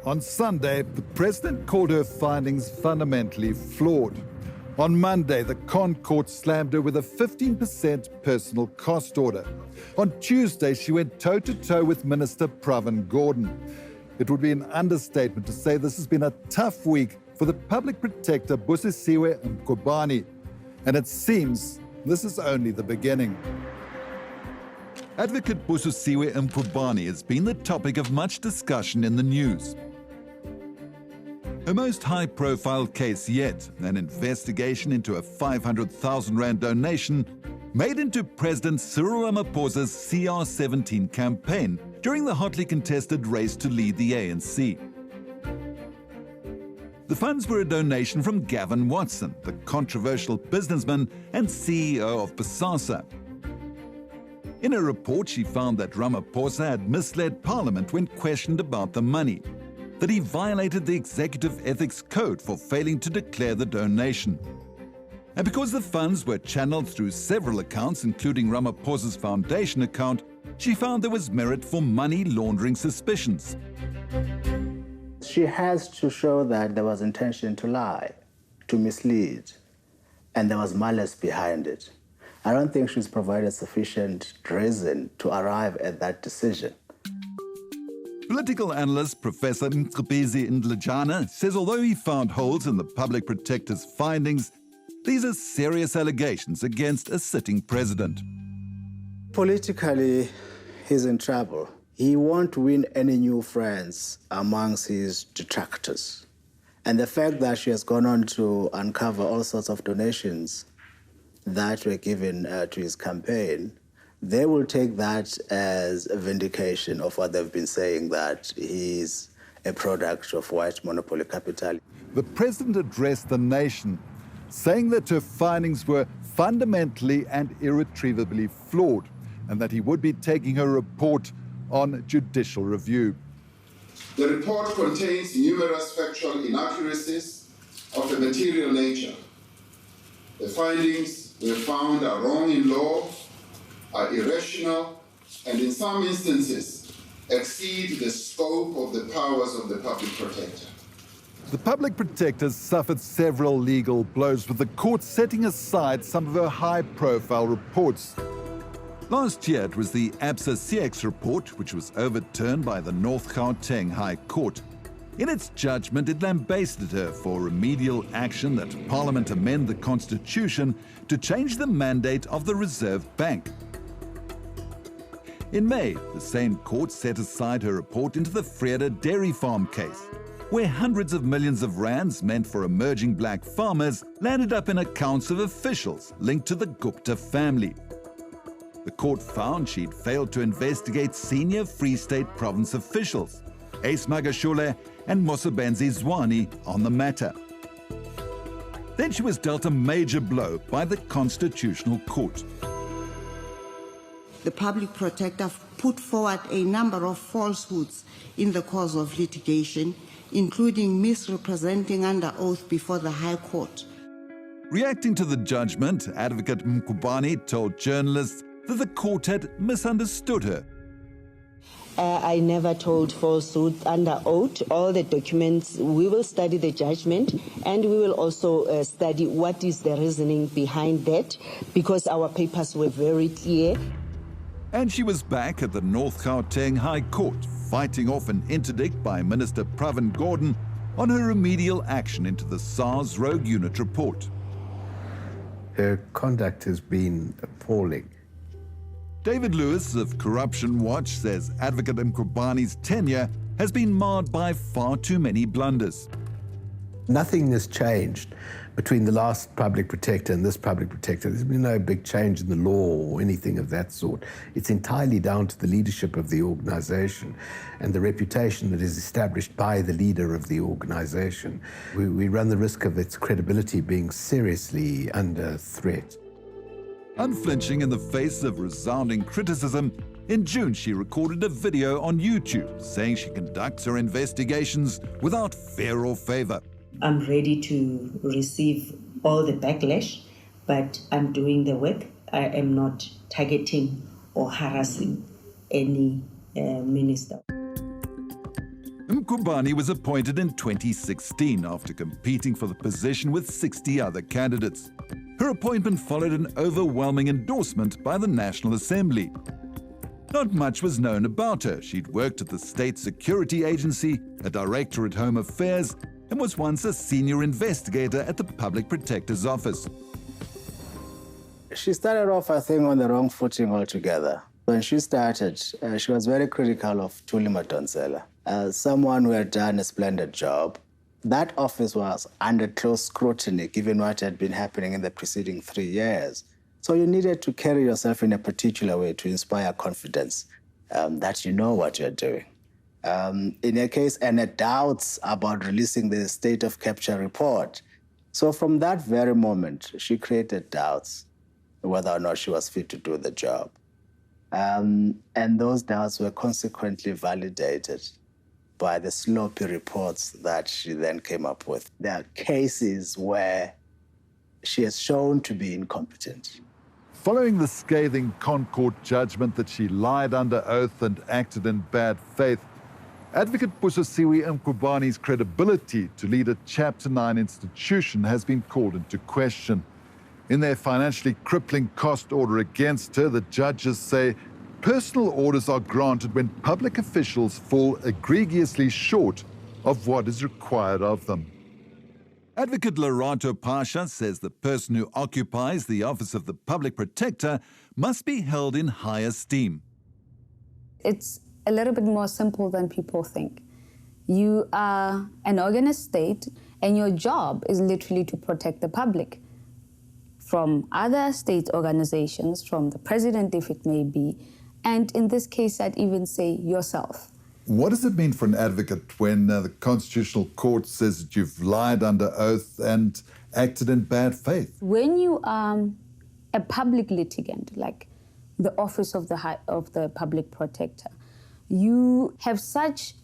On Sunday, the president called her findings fundamentally flawed. On Monday, the Con Court slammed her with a 15% personal cost order. On Tuesday, she went toe-to-toe with Minister Pravin Gordhan. It would be an understatement to say this has been a tough week for the Public Protector Busisiwe Mkhwebane. And it seems this is only the beginning. Advocate Busisiwe Mkhwebane has been the topic of much discussion in the news. Her most high-profile case yet, an investigation into a 500,000 rand donation made into President Cyril Ramaphosa's CR17 campaign during the hotly contested race to lead the ANC. The funds were a donation from Gavin Watson, the controversial businessman and CEO of Bosasa. In a report, she found that Ramaphosa had misled Parliament when questioned about the money, that he violated the Executive Ethics Code for failing to declare the donation. And because the funds were channeled through several accounts, including Ramaphosa's foundation account, she found there was merit for money laundering suspicions. She has to show that there was intention to lie, to mislead, and there was malice behind it. I don't think she's provided sufficient reason to arrive at that decision. Political analyst Professor Mcebisi Ndlejana says although he found holes in the Public Protector's findings, these are serious allegations against a sitting president. Politically, he's in trouble. He won't win any new friends amongst his detractors. And the fact that she has gone on to uncover all sorts of donations that were given to his campaign, they will take that as a vindication of what they've been saying, that he's a product of white monopoly capital. The president addressed the nation, saying that her findings were fundamentally and irretrievably flawed, and that he would be taking her report on judicial review. The report contains numerous factual inaccuracies of a material nature. The findings were found are wrong in law, are irrational, and in some instances exceed the scope of the powers of the Public Protector. The Public Protector suffered several legal blows, with the court setting aside some of her high-profile reports. Last year, it was the ABSA CX report, which was overturned by the North Gauteng High Court. In its judgment, it lambasted her for remedial action that Parliament amend the Constitution to change the mandate of the Reserve Bank. In May, the same court set aside her report into the Vrede dairy farm case, where hundreds of millions of rands meant for emerging black farmers landed up in accounts of officials linked to the Gupta family. The court found she'd failed to investigate senior Free State province officials, Ace Magashule and Mosebenzi Zwane, on the matter. Then she was dealt a major blow by the Constitutional Court. The Public Protector put forward a number of falsehoods in the course of litigation, including misrepresenting under oath before the High Court. Reacting to the judgment, Advocate Mkhwebane told journalists that the court had misunderstood her. I never told falsehood under oath. All the documents, we will study the judgment, and we will also study what is the reasoning behind that, because our papers were very clear. And she was back at the North Gauteng High Court, fighting off an interdict by Minister Pravin Gordhan on her remedial action into the SARS Rogue Unit report. Her conduct has been appalling. David Lewis of Corruption Watch says Advocate Mkhwebane's tenure has been marred by far too many blunders. Nothing has changed between the last Public Protector and this Public Protector. There's been no big change in the law or anything of that sort. It's entirely down to the leadership of the organisation and the reputation that is established by the leader of the organisation. We run the risk of its credibility being seriously under threat. Unflinching in the face of resounding criticism, in June she recorded a video on YouTube saying she conducts her investigations without fear or favour. I'm ready to receive all the backlash, but I'm doing the work. I am not targeting or harassing any minister. Mkhwebane was appointed in 2016 after competing for the position with 60 other candidates. Her appointment followed an overwhelming endorsement by the National Assembly. Not much was known about her. She'd worked at the State Security Agency, a director at Home Affairs, and was once a senior investigator at the Public Protector's Office. She started off, I think, on the wrong footing altogether. When she started, she was very critical of Thuli Madonsela, someone who had done a splendid job. That office was under close scrutiny, given what had been happening in the preceding 3 years. So you needed to carry yourself in a particular way to inspire confidence that you know what you're doing. In a case, and doubts about releasing the state of capture report. So from that very moment, she created doubts whether or not she was fit to do the job. And those doubts were consequently validated by the sloppy reports that she then came up with. There are cases where she is shown to be incompetent. Following the scathing Concord judgment that she lied under oath and acted in bad faith, Advocate Busisiwe Mkhwebane's credibility to lead a Chapter 9 institution has been called into question. In their financially crippling cost order against her, the judges say personal orders are granted when public officials fall egregiously short of what is required of them. Advocate Lerato Pasha says the person who occupies the office of the Public Protector must be held in high esteem. It's a little bit more simple than people think. You are an organ of state, and your job is literally to protect the public from other state organizations, from the president, if it may be, and in this case, I'd even say yourself. What does it mean for an advocate when the Constitutional Court says that you've lied under oath and acted in bad faith? When you are a public litigant, like the Office of the Public Protector, you have such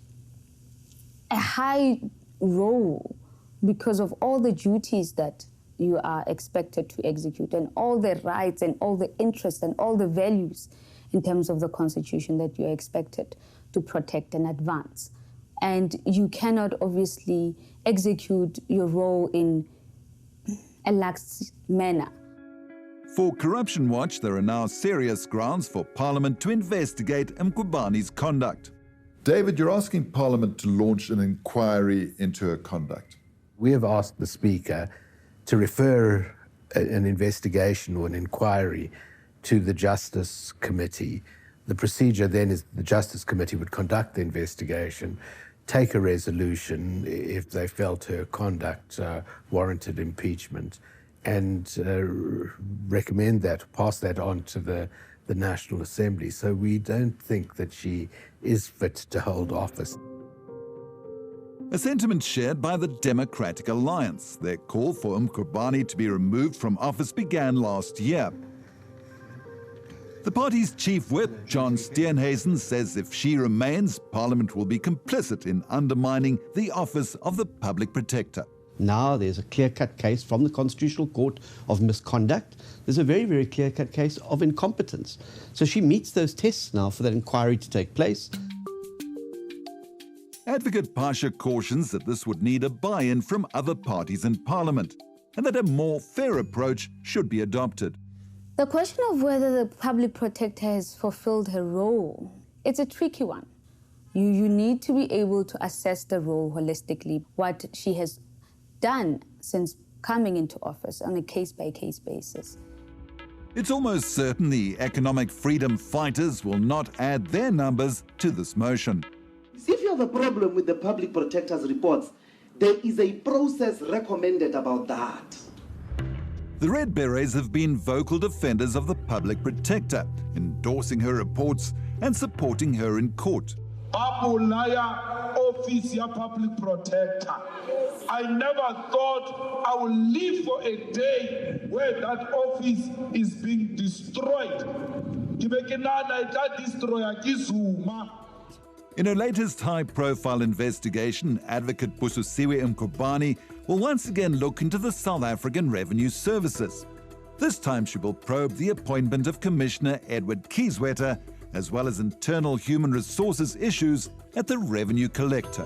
a high role because of all the duties that you are expected to execute and all the rights and all the interests and all the values in terms of the Constitution that you're expected to protect and advance. And you cannot obviously execute your role in a lax manner. For Corruption Watch, there are now serious grounds for Parliament to investigate Mkhwebane's conduct. David, you're asking Parliament to launch an inquiry into her conduct. We have asked the Speaker to refer an investigation or an inquiry to the Justice Committee. The procedure then is the Justice Committee would conduct the investigation, take a resolution if they felt her conduct warranted impeachment, and recommend that, pass that on to the National Assembly. So we don't think that she is fit to hold office. A sentiment shared by the Democratic Alliance. Their call for Mkhwebane to be removed from office began last year. The party's chief whip, John Steenhuisen, says if she remains, Parliament will be complicit in undermining the office of the Public Protector. Now there's a clear-cut case from the Constitutional Court of misconduct. There's a very, very clear-cut case of incompetence. So she meets those tests now for that inquiry to take place. Advocate Pasha cautions that this would need a buy-in from other parties in Parliament and that a more fair approach should be adopted. The question of whether the Public Protector has fulfilled her role, it's a tricky one. You need to be able to assess the role holistically, what she has done since coming into office on a case-by-case basis. It's almost certain the economic freedom fighters will not add their numbers to this motion. If you have a problem with the Public Protector's reports, there is a process recommended about that. The Red Berets have been vocal defenders of the Public Protector, endorsing her reports and supporting her in court. Office ya Public Protector. I never thought I would live for a day where that office is being destroyed. In her latest high-profile investigation, Advocate Busisiwe Mkhwebane will once again look into the South African Revenue Services. This time she will probe the appointment of Commissioner Edward Kieswetter, as well as internal human resources issues at the Revenue Collector.